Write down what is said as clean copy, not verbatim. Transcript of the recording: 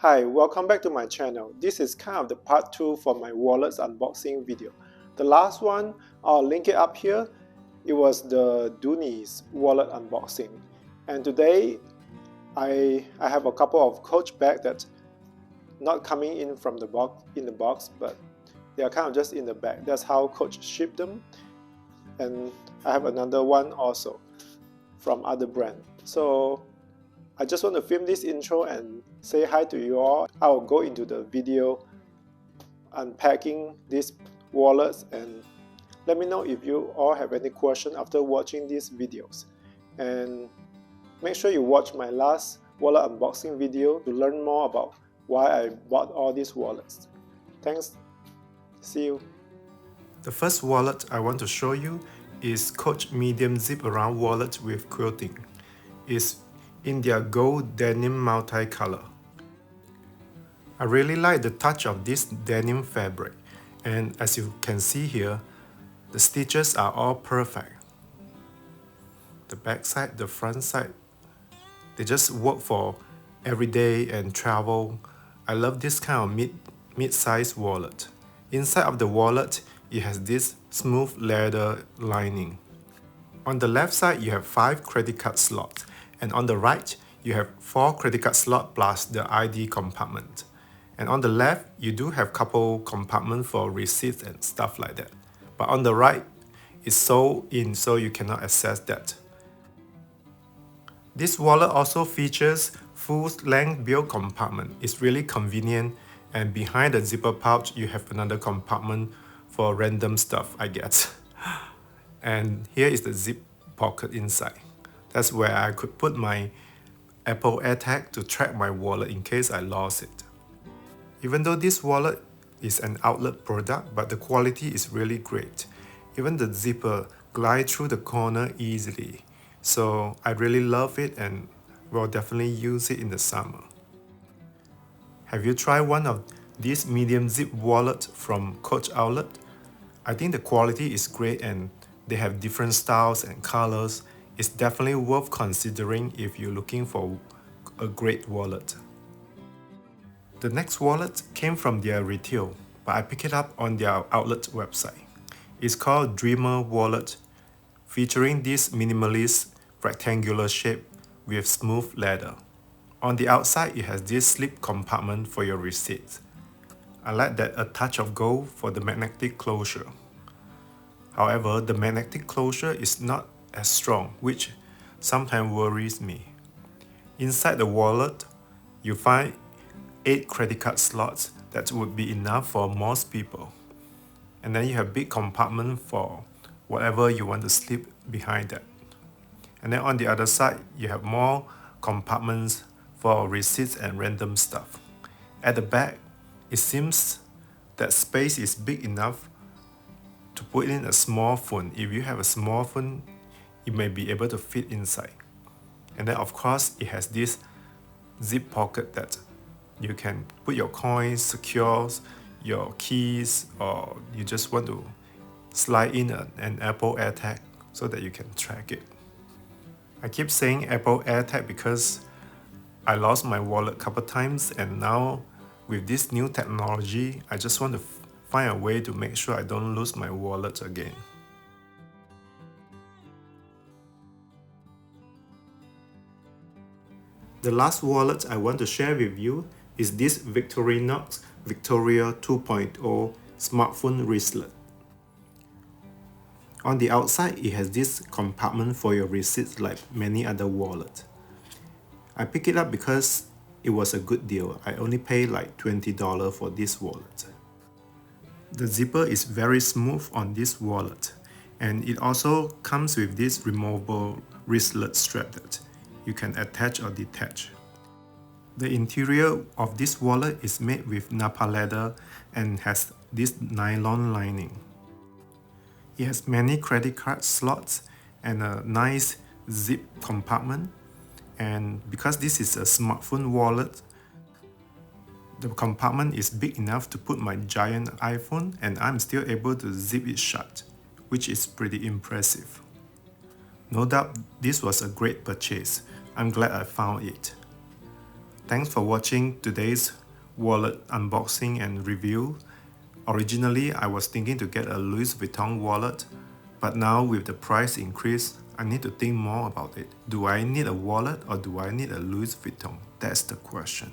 Hi, welcome back to my channel. This is kind of the part 2 for my wallets unboxing video. The last one, I'll link it up here. It was the Dooney's wallet unboxing. And today, I have a couple of Coach bags that not coming in from the box, but they are kind of just in the bag. That's how Coach shipped them. And I have another one also from other brand. So I just want to film this intro and say hi to you all. I will go into the video unpacking these wallets and let me know if you all have any question after watching these videos. And make sure you watch my last wallet unboxing video to learn more about why I bought all these wallets. Thanks. See you. The first wallet I want to show you is Coach medium zip around wallet with quilting. It's in their gold denim multicolor. I really like the touch of this denim fabric, and as you can see here, the stitches are all perfect. The back side, the front side, they just work for everyday and travel. I love this kind of mid-size wallet. Inside of the wallet, it has this smooth leather lining. On the left side, you have 5 credit card slots, and on the right, you have 4 credit card slots plus the ID compartment. And on the left, you do have couple compartments for receipts and stuff like that. But on the right, it's sewn in so you cannot access that. This wallet also features full-length built compartment. It's really convenient, and behind the zipper pouch, you have another compartment for random stuff, I guess. And here is the zip pocket inside. That's where I could put my Apple AirTag to track my wallet in case I lost it. Even though this wallet is an outlet product, but the quality is really great. Even the zipper glides through the corner easily. So I really love it and will definitely use it in the summer. Have you tried one of these medium zip wallets from Coach outlet? I think the quality is great and they have different styles and colors. It's definitely worth considering if you're looking for a great wallet. The next wallet came from their retail, but I picked it up on their outlet website. It's called Dreamer Wallet, featuring this minimalist rectangular shape with smooth leather. On the outside, it has this slip compartment for your receipts. I like that a touch of gold for the magnetic closure. However, the magnetic closure is not as strong, which sometimes worries me. Inside the wallet, you find 8 credit card slots that would be enough for most people. And then you have big compartment for whatever you want to slip behind that. And then on the other side, you have more compartments for receipts and random stuff. At the back, it seems that space is big enough to put in a small phone. If you have a small phone, you may be able to fit inside. And then of course, it has this zip pocket that you can put your coins, secure your keys, or you just want to slide in an Apple AirTag so that you can track it. I keep saying Apple AirTag because I lost my wallet a couple times, and now with this new technology, I just want to find a way to make sure I don't lose my wallet again. The last wallet I want to share with you is this Victorinox Victoria 2.0 smartphone wristlet. On the outside, it has this compartment for your receipts like many other wallets. I picked it up because it was a good deal. I only paid like $20 for this wallet. The zipper is very smooth on this wallet, and it also comes with this removable wristlet strap that you can attach or detach. The interior of this wallet is made with Napa leather and has this nylon lining. It has many credit card slots and a nice zip compartment. And because this is a smartphone wallet, the compartment is big enough to put my giant iPhone, and I'm still able to zip it shut, which is pretty impressive. No doubt this was a great purchase. I'm glad I found it. Thanks for watching today's wallet unboxing and review. Originally, I was thinking to get a Louis Vuitton wallet, but now with the price increase, I need to think more about it. Do I need a wallet or do I need a Louis Vuitton? That's the question.